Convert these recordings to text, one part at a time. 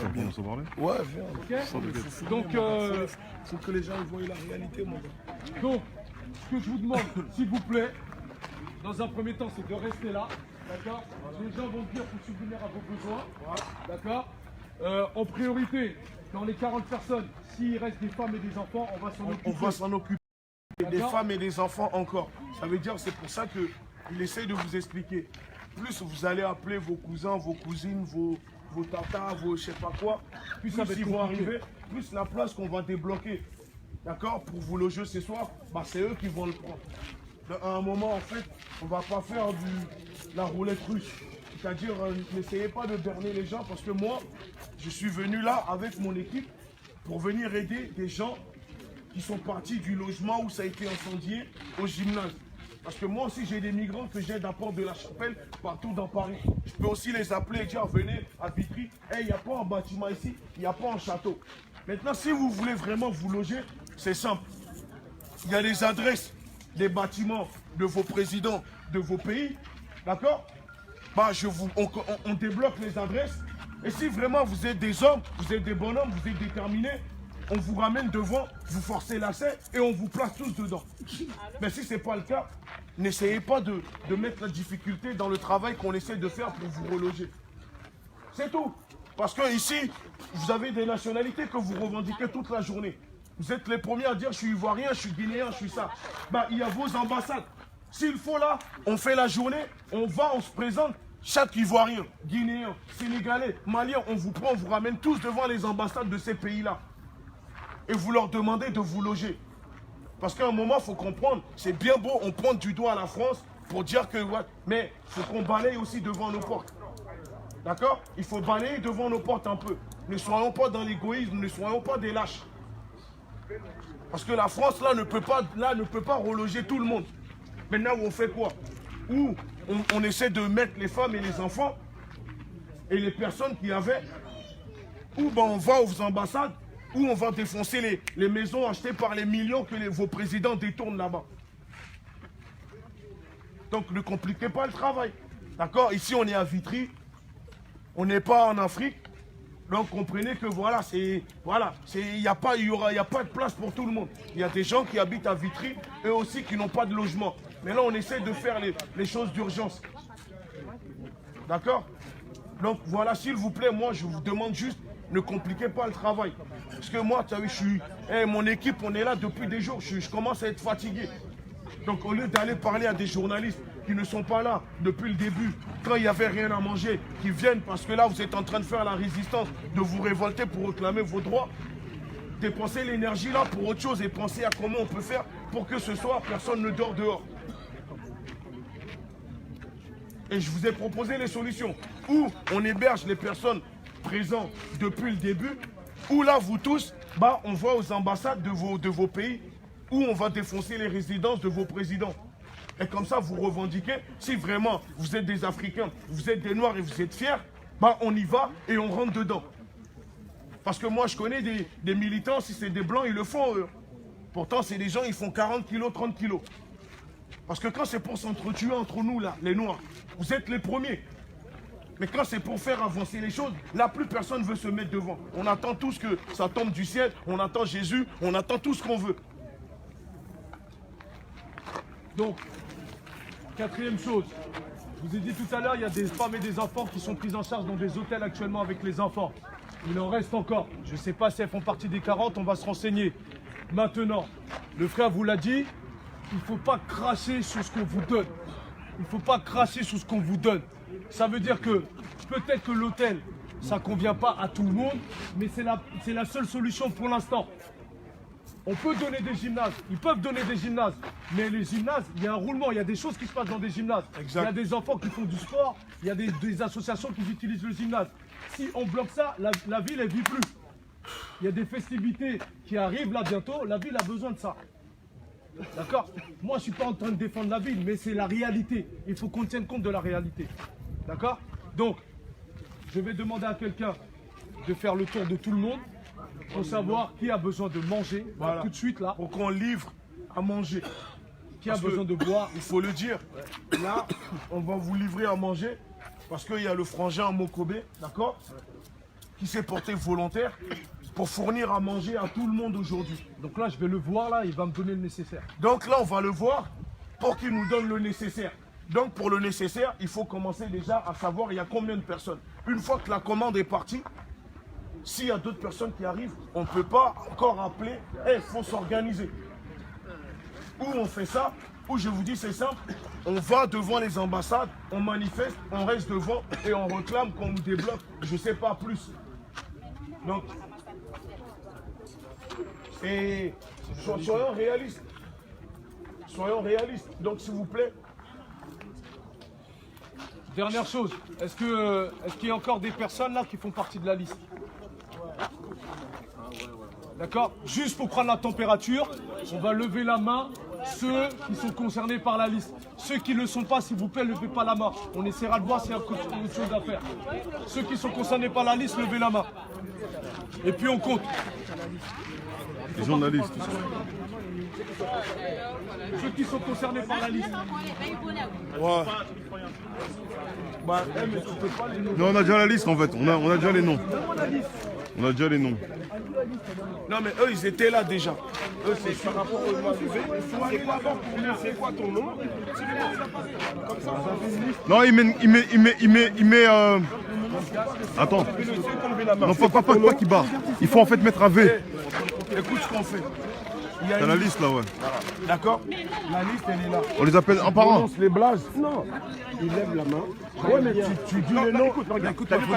On commence à parler. Ouais, viens. Ok. Donc, faut que les gens voient la réalité, mon gars. donc, ce que je vous demande, s'il vous plaît, dans un premier temps, c'est de rester là. D'accord. Les gens vont dire pour subvenir à vos besoins. D'accord. En priorité, dans les 40 personnes, s'il reste des femmes et des enfants, on va s'en occuper. On va s'en occuper. Des femmes et des enfants encore. Ça veut dire, c'est pour ça qu'il essaye de vous expliquer. Plus vous allez appeler vos cousins, vos cousines, vos tatas, vos je sais pas quoi, plus ils vont arriver, plus la place qu'on va débloquer, d'accord, pour vous loger ce soir, bah, c'est eux qui vont le prendre. À un moment, en fait, on va pas faire la roulette russe. C'est-à-dire, n'essayez pas de berner les gens, parce que moi, je suis venu là avec mon équipe pour venir aider des gens qui sont partis du logement où ça a été incendié au gymnase. Parce que moi aussi, j'ai des migrants que j'aide à Porte de la Chapelle, partout dans Paris. Je peux aussi les appeler et dire, venez à Vitry. Hey, il n'y a pas un bâtiment ici, il n'y a pas un château. Maintenant, si vous voulez vraiment vous loger, c'est simple. Il y a les adresses des bâtiments de vos présidents de vos pays. D'accord? Bah, on débloque les adresses. Et si vraiment vous êtes des hommes, vous êtes des bonhommes, vous êtes déterminés, on vous ramène devant, vous forcez lacet et on vous place tous dedans. Mais si ce n'est pas le cas, n'essayez pas de mettre la difficulté dans le travail qu'on essaie de faire pour vous reloger. C'est tout. Parce que ici, vous avez des nationalités que vous revendiquez toute la journée. Vous êtes les premiers à dire je suis ivoirien, je suis guinéen, je suis ça. Bah, il y a vos ambassades. S'il faut là, on fait la journée, on va, on se présente. Chaque Ivoirien, Guinéen, Sénégalais, Malien, on vous prend, on vous ramène tous devant les ambassades de ces pays-là. Et vous leur demandez de vous loger. Parce qu'à un moment, il faut comprendre, c'est bien beau, on pointe du doigt à la France pour dire que... Ouais, mais il faut qu'on balaye aussi devant nos portes. D'accord? Il faut balayer devant nos portes un peu. Ne soyons pas dans l'égoïsme, ne soyons pas des lâches. Parce que la France, là, ne peut pas reloger tout le monde. Maintenant, on fait quoi? Où on essaie de mettre les femmes et les enfants et les personnes qui avaient, ou ben on va aux ambassades, où on va défoncer les maisons achetées par les millions que vos présidents détournent là-bas. Donc ne compliquez pas le travail. D'accord? Ici on est à Vitry, on n'est pas en Afrique. Donc comprenez que voilà, il n'y a pas de place pour tout le monde. Il y a des gens qui habitent à Vitry, eux aussi qui n'ont pas de logement. Mais là on essaie de faire les choses d'urgence. D'accord? Donc voilà, s'il vous plaît, moi je vous demande juste, ne compliquez pas le travail. Parce que moi, tu as vu, mon équipe, on est là depuis des jours, je commence à être fatigué. Donc au lieu d'aller parler à des journalistes qui ne sont pas là depuis le début, quand il n'y avait rien à manger, qui viennent parce que là vous êtes en train de faire la résistance, de vous révolter pour réclamer vos droits, dépensez l'énergie là pour autre chose et pensez à comment on peut faire pour que ce soir personne ne dort dehors. Et je vous ai proposé les solutions. Ou on héberge les personnes présentes depuis le début, ou là vous tous, bah, on va aux ambassades de vos pays, où on va défoncer les résidences de vos présidents. Et comme ça, vous revendiquez, si vraiment vous êtes des Africains, vous êtes des Noirs et vous êtes fiers, bah on y va et on rentre dedans. Parce que moi, je connais des militants, si c'est des Blancs, ils le font, eux. Pourtant, c'est des gens, ils font 40 kilos, 30 kilos. Parce que quand c'est pour s'entretuer entre nous, là, les Noirs, vous êtes les premiers. Mais quand c'est pour faire avancer les choses, là, plus personne ne veut se mettre devant. On attend tous que ça tombe du ciel, on attend Jésus, on attend tout ce qu'on veut. Donc, quatrième chose, je vous ai dit tout à l'heure, il y a des femmes et des enfants qui sont pris en charge dans des hôtels actuellement avec les enfants. Il en reste encore. Je ne sais pas si elles font partie des 40, on va se renseigner. Maintenant, le frère vous l'a dit, il ne faut pas cracher sur ce qu'on vous donne. Il ne faut pas cracher sur ce qu'on vous donne. Ça veut dire que peut-être que l'hôtel, ça ne convient pas à tout le monde, mais c'est la seule solution pour l'instant. On peut donner des gymnases, ils peuvent donner des gymnases, mais les gymnases, il y a un roulement, il y a des choses qui se passent dans des gymnases. Exact. Il y a des enfants qui font du sport, il y a des associations qui utilisent le gymnase. Si on bloque ça, la ville, elle ne vit plus. Il y a des festivités qui arrivent là bientôt, la ville a besoin de ça. D'accord? Moi, je ne suis pas en train de défendre la ville, mais c'est la réalité. Il faut qu'on tienne compte de la réalité. D'accord? Donc, je vais demander à quelqu'un de faire le tour de tout le monde pour savoir qui a besoin de manger, voilà, tout de suite là. Pour qu'on livre à manger. Qui a besoin de boire. Il faut le dire. Là, on va vous livrer à manger parce qu'il y a le frangin à Mokobé, d'accord? qui s'est porté volontaire pour fournir à manger à tout le monde aujourd'hui. Donc là, je vais le voir, là, il va me donner le nécessaire. Donc là, on va le voir pour qu'il nous donne le nécessaire. Donc pour le nécessaire, il faut commencer déjà à savoir il y a combien de personnes. Une fois que la commande est partie, s'il y a d'autres personnes qui arrivent, on ne peut pas encore appeler, il faut s'organiser. Ou on fait ça, ou je vous dis c'est simple, on va devant les ambassades, on manifeste, on reste devant et on réclame qu'on nous débloque, je ne sais pas plus. Donc, soyons réalistes. Soyons réalistes. Donc s'il vous plaît. Dernière chose, est-ce qu'il y a encore des personnes là qui font partie de la liste? D'accord? Juste pour prendre la température, on va lever la main ceux qui sont concernés par la liste. Ceux qui ne le sont pas, s'il vous plaît, ne levez pas la main. On essaiera de voir s'il y a autre chose à faire. Ceux qui sont concernés par la liste, levez la main. Et puis on compte. Les journalistes. Ceux qui sont concernés par la liste. Ouais. Bah, mais tu peux pas les nommer. Non, on a déjà la liste en fait, on a déjà les noms. On a déjà les noms. Non mais eux ils étaient là déjà. Eux c'est par rapport aux mois c'est quoi ton nom? Non, il met Attends. Non, pas qui barre. Il faut en fait mettre un V. Écoute ce qu'on fait. T'as la liste là, ouais. D'accord? La liste elle est là. On les appelle un par un. Les blazes. Non. Il lève la main. Ouais mais tu dis le nom. Écoute, quand il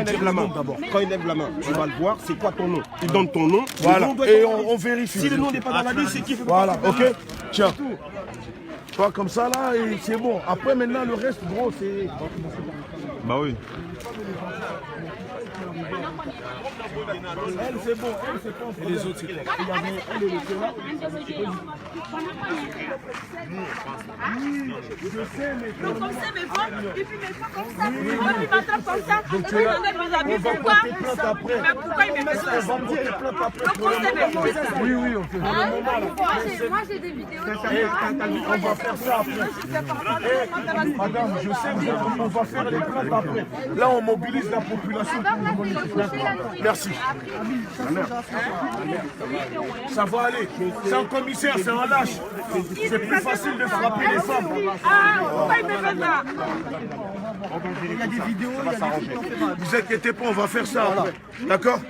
lève la main d'abord. Quand il lève la main, tu vas le voir, c'est quoi ton nom? Il donne ton nom. Voilà. Et on vérifie. Si le nom n'est pas dans la liste, c'est qui fait pas Voilà, ok? Tiens. Toi comme ça là, et c'est bon. Après maintenant le reste, gros, c'est. Bah oui. Elle c'est bon, elle c'est pas. Et les autres c'est quoi? Il y avait elle et le là. Je sais mais. Donc comme ça, mais bon, et puis mais pas comme ça. Moi, il m'attrape comme ça. Et puis il donne mes habits. Pourquoi? Mais pourquoi il me fait ça? Donc on sait mais bon. Oui, oui, on fait. Moi j'ai des vidéos. On va faire ça après. Madame, je sais bien, on va faire les plaintes après. Là, on mobilise la population. Merci. Ça va aller. C'est un commissaire, c'est un lâche. C'est plus facile de frapper les femmes. Ah, pourquoi il me fait ça? Il y a des vidéos, il y a des vidéos. Vous inquiétez pas, on va faire ça après. D'accord?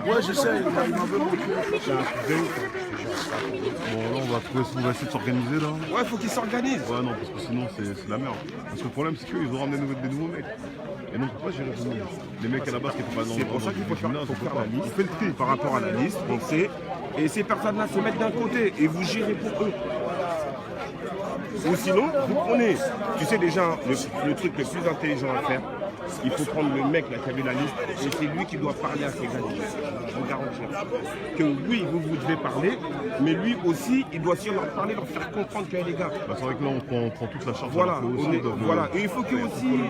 Ouais, je sais. Il m'avait montré. Bon, là, on va essayer de s'organiser là. Ouais, faut qu'ils s'organisent. Ouais, non, parce que sinon, c'est la merde. Parce que le problème, c'est qu'ils ont ramené des nouveaux mecs. Et donc, on peut pas gérer tout le monde. Les mecs à la base qui étaient pas dans C'est pour ça qu'il faut faire gymnase, on peut la pas. liste. On fait le tri par rapport à la liste, on sait. Et ces personnes-là se mettent d'un côté et vous gérez pour eux. Ou sinon, vous prenez, tu sais déjà, le truc le plus intelligent à faire, il faut prendre le mec là qui avait la liste et c'est lui qui doit parler à ses gars. Je vous garantis que oui, vous devez parler, mais lui aussi, il doit aussi leur parler, leur faire comprendre que les gars. Bah, c'est vrai que là, on prend toute la charge. Voilà, aussi, voilà. Et il faut qu'il aussi,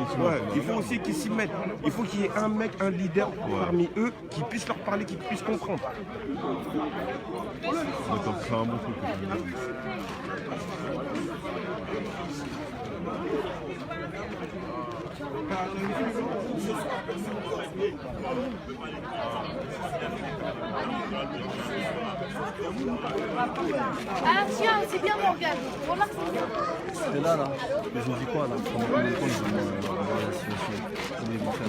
il faut aussi qu'ils s'y mettent. Il faut qu'il y ait un mec, un leader parmi eux qui puisse leur parler, qui puisse comprendre. C'est un bon truc. Ah tiens, c'est bien Morgane. Remarque, c'est bien. C'était là. Mais je me dis quoi là? Pendant combien de temps ils vont la situation? Comment ils vont faire?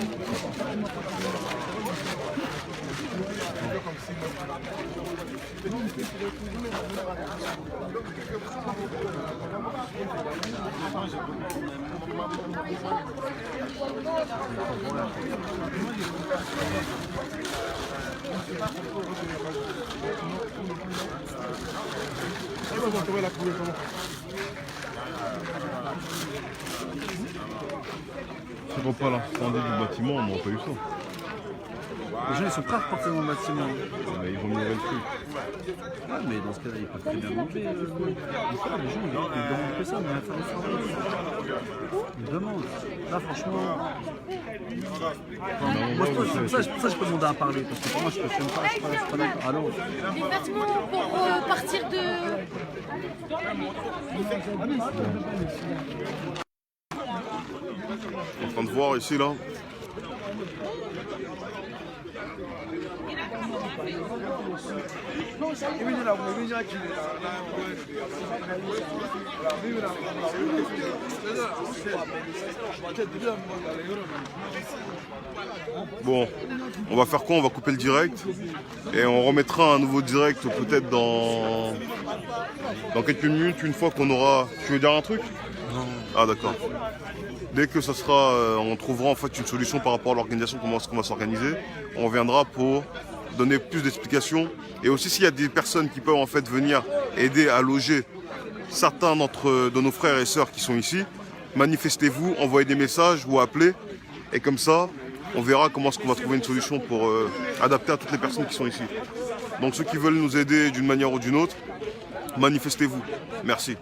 Si on pas l'incendie du bâtiment, on n'aurait pas eu ça. Les gens ils sont prêts à reporter mon bâtiment. Mais ils vont minorer le truc. Ah, mais dans ce cas-là, ils peuvent très bien monter. Les gens ils demandent que ça, mais il va falloir. Ils demandent. Là, franchement. Moi, ça, je peux demander à parler. Parce que pour moi, je peux même pas. Je suis pas d'accord. Alors. Des vêtements pour partir de. En train de voir ici là. Bon, on va faire quoi? On va couper le direct et on remettra un nouveau direct peut-être dans quelques minutes, une fois qu'on aura... Tu veux dire un truc? Non. Ah d'accord. Dès que ça sera, on trouvera en fait une solution par rapport à l'organisation, comment est-ce qu'on va s'organiser, on reviendra pour donner plus d'explications. Et aussi s'il y a des personnes qui peuvent en fait venir aider à loger certains de nos frères et sœurs qui sont ici, manifestez-vous, envoyez des messages ou appelez. Et comme ça, on verra comment est-ce qu'on va trouver une solution pour adapter à toutes les personnes qui sont ici. Donc ceux qui veulent nous aider d'une manière ou d'une autre, manifestez-vous. Merci.